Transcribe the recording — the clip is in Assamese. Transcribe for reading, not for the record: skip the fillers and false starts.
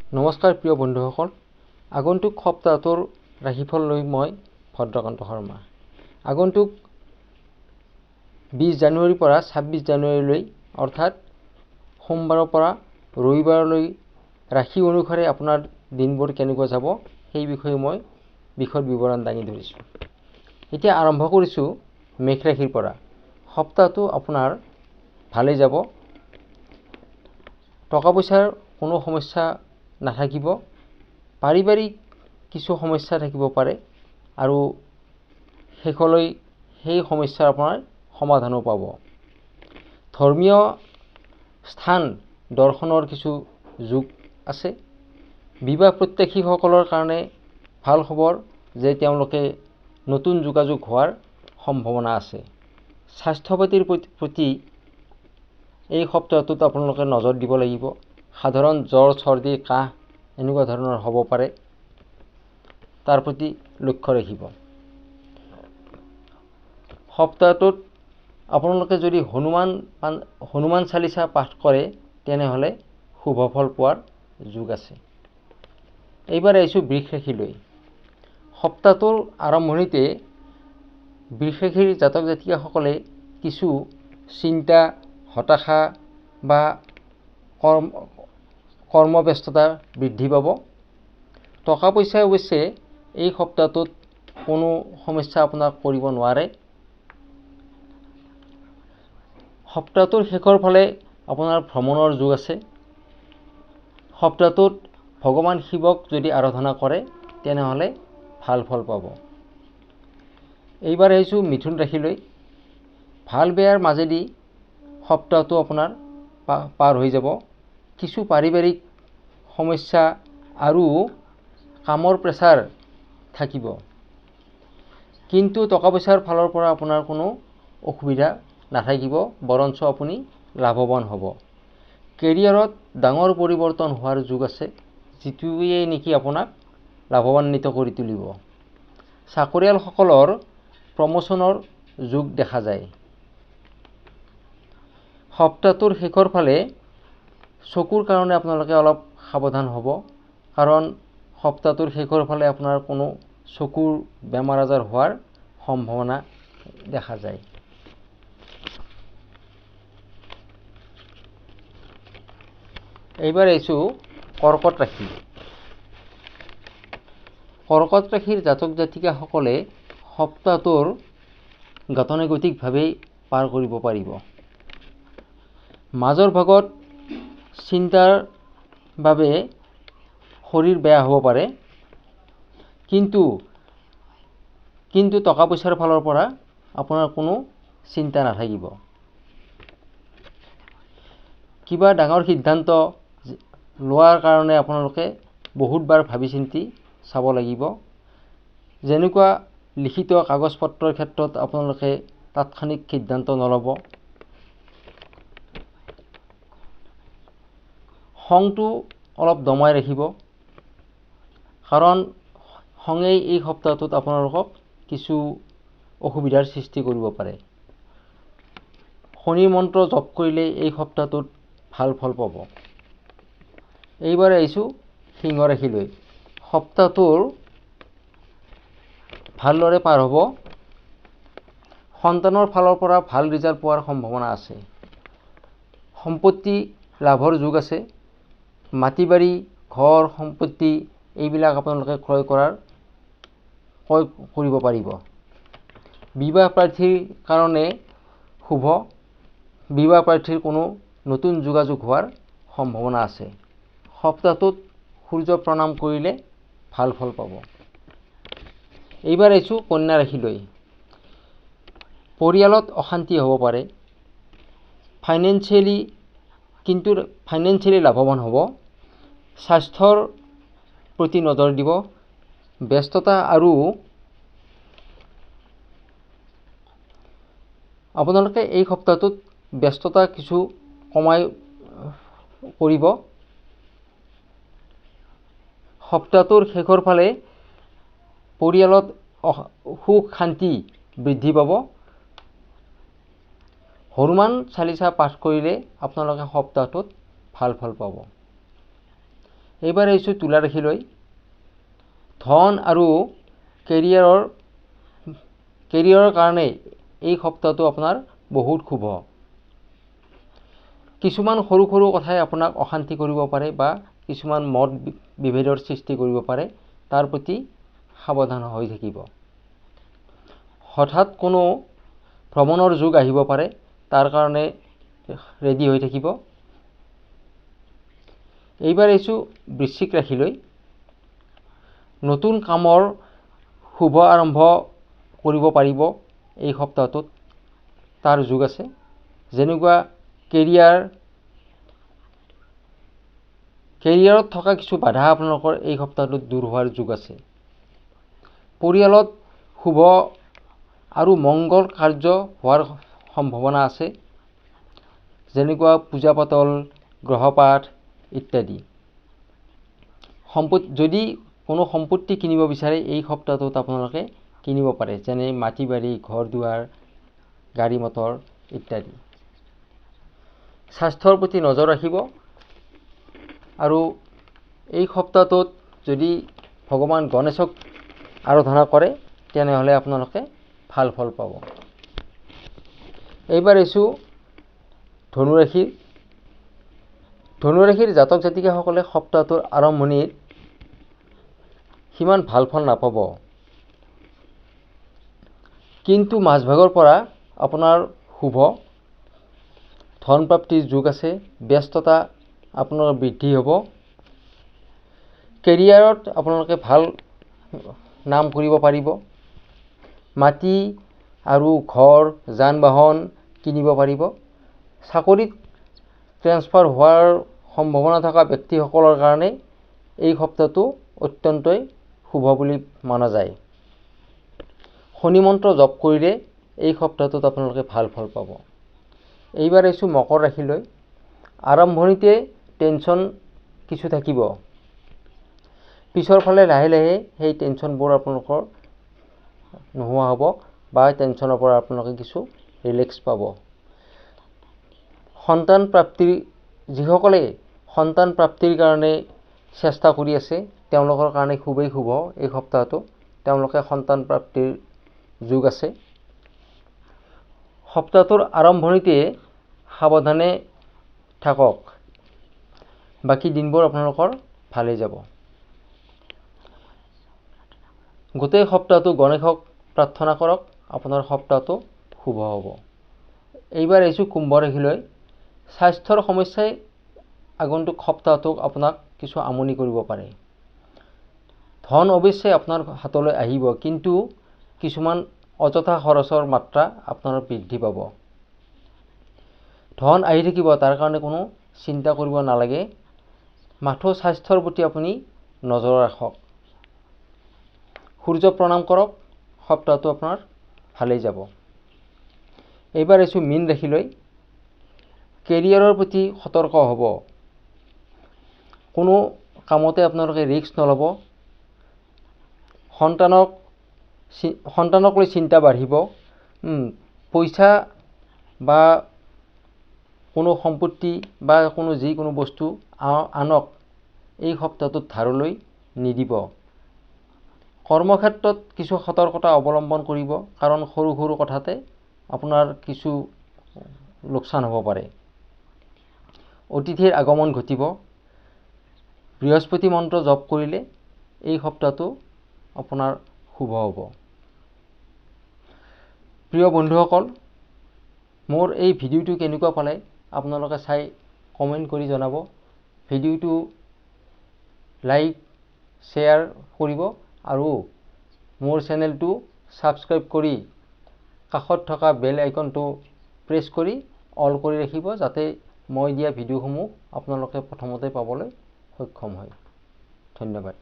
নমস্কাৰ প্ৰিয় বন্ধুসকল, আগন্তুক সপ্তাহটোৰ ৰাশিফল লৈ মই ভদ্ৰকান্ত শৰ্মা। আগন্তুক 20 জানুৱাৰীৰ পৰা 26 জানুৱাৰীলৈ অৰ্থাৎ সোমবাৰৰ পৰা ৰবিবাৰলৈ ৰাশি অনুসাৰে আপোনাৰ দিনবোৰ কেনেকুৱা যাব সেই বিষয়ে মই বিশদ বিৱৰণ দাঙি ধৰিছোঁ। এতিয়া আৰম্ভ কৰিছোঁ মেষ ৰাশিৰ পৰা। সপ্তাহটো আপোনাৰ ভালেই যাব। টকা পইচাৰ কোনো সমস্যা নাথাকিব। পাৰিবাৰিক কিছু সমস্যা থাকিব পাৰে আৰু শেষলৈ সেই সমস্যাৰ আপোনাৰ সমাধানো পাব। ধৰ্মীয় স্থান দৰ্শনৰ কিছু যোগ আছে। বিবাহ প্ৰত্যাশীসকলৰ কাৰণে ভাল খবৰ যে তেওঁলোকে নতুন যোগাযোগ হোৱাৰ সম্ভাৱনা আছে। স্বাস্থ্য পাতিৰ প্ৰতি এই সপ্তাহটোত আপোনালোকে নজৰ দিব লাগিব। সাধাৰণ জ্বৰ, চৰ্দি, কাহ এনেকুৱা ধৰণৰ হ'ব পাৰে, তাৰ প্ৰতি লক্ষ্য ৰাখিব। সপ্তাহটোত আপোনালোকে যদি হনুমান চালিচা পাঠ কৰে তেনেহ'লে শুভ ফল পোৱাৰ যোগ আছে। এইবাৰ আহিছোঁ বৃষ ৰাশিলৈ। সপ্তাহটোৰ আৰম্ভণিতে বৃষ ৰাশিৰ জাতক জাতিকাসকলে কিছু চিন্তা, হতাশা বা কৰ্মব্যস্ততা বৃদ্ধি পাব। টকা পইচা অৱশ্যে এই সপ্তাহটোত কোনো সমস্যা আপোনাক কৰিব নোৱাৰে। সপ্তাহটোৰ শেষৰ ফালে আপোনাৰ ভ্ৰমণৰ যোগ আছে। সপ্তাহটোত ভগৱান শিৱক যদি আৰাধনা কৰে তেনেহ'লে ভাল ফল পাব। এইবাৰ আহিছোঁ মিথুন ৰাশিলৈ। ভাল বেয়াৰ মাজেদি সপ্তাহটো আপোনাৰ পাৰ হৈ যাব। কিছু পাৰিবাৰিক সমস্যা আৰু কামৰ প্ৰেছাৰ থাকিব, কিন্তু টকা পইচাৰ ফালৰ পৰা আপোনাৰ কোনো অসুবিধা নাথাকিব, বৰঞ্চ আপুনি লাভৱান হ'ব। কেৰিয়াৰত ডাঙৰ পৰিৱৰ্তন হোৱাৰ যোগ আছে, যিটোৱে নেকি আপোনাক লাভৱান্বিত কৰি তুলিব। চাকৰিয়ালসকলৰ প্ৰমোচনৰ যোগ দেখা যায়। সপ্তাহটোৰ শেষৰ ফালে চকুৰ কাৰণে আপোনালোকে অলপ সাৱধান হ'ব, কাৰণ সপ্তাহটোৰ শেষৰ ফালে আপোনাৰ কোনো চকুৰ বেমাৰ আজাৰ হোৱাৰ সম্ভাৱনা দেখা যায়। এইবাৰ আহিছোঁ কৰ্কট ৰাশি। কৰ্কট ৰাশিৰ জাতক জাতিকাসকলে সপ্তাহটোৰ গতানুগতিকভাৱেই পাৰ কৰিব পাৰিব। মাজৰ ভাগত চিন্তাৰ বাবে শৰীৰ বেয়া হ'ব পাৰে, কিন্তু টকা পইচাৰ ফালৰ পৰা আপোনাৰ কোনো চিন্তা নাথাকিব। কিবা ডাঙৰ সিদ্ধান্ত লোৱাৰ কাৰণে আপোনালোকে বহুতবাৰ ভাবি চিন্তি চাব লাগিব। যেনেকুৱা লিখিত কাগজ পত্ৰৰ ক্ষেত্ৰত আপোনালোকে তাৎক্ষণিক সিদ্ধান্ত নল'ব। খংটো অলপ দমাই ৰাখিব, কাৰণ খঙেই এই সপ্তাহটোত আপোনালোকক কিছু অসুবিধাৰ সৃষ্টি কৰিব পাৰে। শনিৰ মন্ত্ৰ জপ কৰিলে এই সপ্তাহটোত ভাল ফল পাব। এইবাৰ আহিছোঁ সিংহ ৰাশিলৈ। সপ্তাহটোৰ ভালদৰে পাৰ হ'ব। সন্তানৰ ফালৰ পৰা ভাল ৰিজাল্ট পোৱাৰ সম্ভাৱনা আছে। সম্পত্তি লাভৰ যোগ আছে। মাটি বাৰী, ঘৰ, সম্পত্তি এইবিলাক আপোনালোকে ক্ৰয় কৰিব পাৰিব। বিবাহ প্ৰাৰ্থীৰ কাৰণে শুভ। বিবাহ প্ৰাৰ্থীৰ কোনো নতুন যোগাযোগ হোৱাৰ সম্ভাৱনা আছে। সপ্তাহটোত সূৰ্য প্ৰণাম কৰিলে ভাল ফল পাব। এইবাৰ আহিছোঁ কন্যা ৰাশিলৈ। পৰিয়ালত অশান্তি হ'ব পাৰে। ফাইনেন্সিয়েলি লাভৱান হ'ব। স্বাস্থ্যৰ প্ৰতি নজৰ দিব। ব্যস্ততা আৰু আপোনালোকে এই সপ্তাহটোত ব্যস্ততা কিছু কমাই কৰিব। সপ্তাহটোৰ শেষৰ ফালে পৰিয়ালত সুখ শান্তি বৃদ্ধি পাব। হনুমান চালিচা পাঠ কৰিলে আপোনালোকে সপ্তাহটোত ভাল ফল পাব। এইবাৰ আহিছোঁ তুলা ৰাশিলৈ। ধন আৰু কেৰিয়াৰৰ কাৰণে এই সপ্তাহটো আপোনাৰ বহুত শুভ। কিছুমান সৰু সৰু কথাই আপোনাক অশান্তি কৰিব পাৰে বা কিছুমান মত বিভেদৰ সৃষ্টি কৰিব পাৰে, তাৰ প্ৰতি সাৱধান হৈ থাকিব। হঠাৎ কোনো ভ্ৰমণৰ যোগ আহিব পাৰে, তাৰ কাৰণে ৰেডি হৈ থাকিব। এইবাৰ আহিছোঁ বৃশ্চিক ৰাশিলৈ। নতুন কামৰ শুভ আৰম্ভ কৰিব পাৰিব এই সপ্তাহটোত, তাৰ যোগ আছে। যেনেকুৱা কেৰিয়াৰত থকা কিছু বাধা আপোনালোকৰ এই সপ্তাহটোত দূৰ হোৱাৰ যোগ আছে। পৰিয়ালত শুভ আৰু মংগল কাৰ্য হোৱাৰ সম্ভাৱনা আছে, যেনেকুৱা পূজা পাতল, গ্ৰহপাঠ ইত্যাদি। যদি কোনো সম্পত্তি কিনিব বিচাৰে এই সপ্তাহটোত আপোনালোকে কিনিব পাৰে, যেনে মাটি বাৰী, ঘৰ দুৱাৰ, গাড়ী মটৰ ইত্যাদি। স্বাস্থ্যৰ প্ৰতি নজৰ ৰাখিব আৰু এই সপ্তাহটোত যদি ভগৱান গণেশক আৰাধনা কৰে তেনেহ'লে আপোনালোকে ভাল ফল পাব। এইবাৰ আহিছোঁ ধনুৰাশিৰ জাতক জাতিকাসকলে সপ্তাহটোৰ আৰম্ভণিত সিমান ভাল ফল নাপাব, কিন্তু মাজভাগৰ পৰা আপোনাৰ শুভ ধন প্ৰাপ্তিৰ যোগ আছে। ব্যস্ততা আপোনাৰ বৃদ্ধি হ'ব। কেৰিয়াৰত আপোনালোকে ভাল নাম কৰিব পাৰিব। মাটি আৰু ঘৰ, যান বাহন কিনিব পাৰিব। চাকৰিত ট্ৰেন্সফাৰ হোৱাৰ সম্ভাৱনা থকা ব্যক্তিসকলৰ কাৰণে এই সপ্তাহটো অত্যন্তই শুভ বুলি মনা যায়। শনি মন্ত্ৰ জপ কৰিলে এই সপ্তাহটোত আপোনালোকে ভাল ফল পাব। এইবাৰ আহিছোঁ মকৰ ৰাশিলৈ। আৰম্ভণিতে টেনশ্যন কিছু থাকিব, পিছৰ ফালে লাহে লাহে সেই টেনশ্যনবোৰ আপোনালোকৰ নোহোৱা হ'ব বা টেনশ্যনৰ পৰা আপোনালোকে কিছু ৰিলেক্স পাব। যিসকলে সন্তান প্ৰাপ্তিৰ কাৰণে চেষ্টা কৰি আছে তেওঁলোকৰ কাৰণে খুবেই শুভ এই সপ্তাহটো। তেওঁলোকে সন্তান প্ৰাপ্তিৰ যোগ আছে। সপ্তাহটোৰ আৰম্ভণিতে সাৱধানে থাকক, বাকী দিনবোৰ আপোনালোকৰ ভালেই যাব। গোটেই সপ্তাহটো গণেশক প্ৰাৰ্থনা কৰক, আপোনাৰ সপ্তাহটো শুভ হ'ব। এইবাৰ আহিছোঁ কুম্ভ ৰাশিলৈ। স্বাস্থ্যৰ সমস্যাই আগন্তুক সপ্তাহটোক আপোনাক কিছু আমনি কৰিব পাৰে। ধন অৱশ্যে আপোনাৰ হাতলৈ আহিব, কিন্তু কিছুমান অযথা খৰচৰ মাত্ৰা আপোনাৰ বৃদ্ধি পাব। ধন আহি থাকিব, তাৰ কাৰণে কোনো চিন্তা কৰিব নালাগে। মাথো স্বাস্থ্যৰ প্ৰতি আপুনি নজৰ ৰাখক। সূৰ্য প্ৰণাম কৰক, সপ্তাহটো আপোনাৰ ভালেই যাব। এইবাৰ আহিছোঁ মীন ৰাশিলৈ। কেৰিয়াৰৰ প্ৰতি সতৰ্ক হ'ব। কোনো কামতে আপোনালোকে ৰিস্ক নল'ব। সন্তানক লৈ চিন্তা বাঢ়িব। পইচা বা কোনো সম্পত্তি বা যিকোনো বস্তু আনক এই সপ্তাহটোত ধাৰলৈ নিদিব। কৰ্মক্ষেত্ৰত কিছু সতৰ্কতা অৱলম্বন কৰিব, কাৰণ সৰু সৰু কথাতে আপোনাৰ কিছু লোকচান হ'ব পাৰে। অতিথিৰ আগমন ঘটিব। বৃহস্পতি মন্ত্ৰ জপ কৰিলে এই সপ্তাহটো আপোনাৰ শুভ হ'ব। প্ৰিয় বন্ধুসকল, মোৰ এই ভিডিঅ'টো কেনেকুৱা পালে আপোনালোকে চাই কমেণ্ট কৰি জনাব। ভিডিঅ'টো লাইক শ্বেয়াৰ কৰিব আৰু মোৰ চেনেলটো ছাবস্ক্ৰাইব কৰি কাষত থকা বেল আইকনটো প্ৰেছ কৰি অল কৰি ৰাখিব, যাতে মই দিয়া ভিডিঅ'সমূহ আপোনালোকে প্ৰথমতে পাবলৈ সক্ষম হয়। ধন্যবাদ।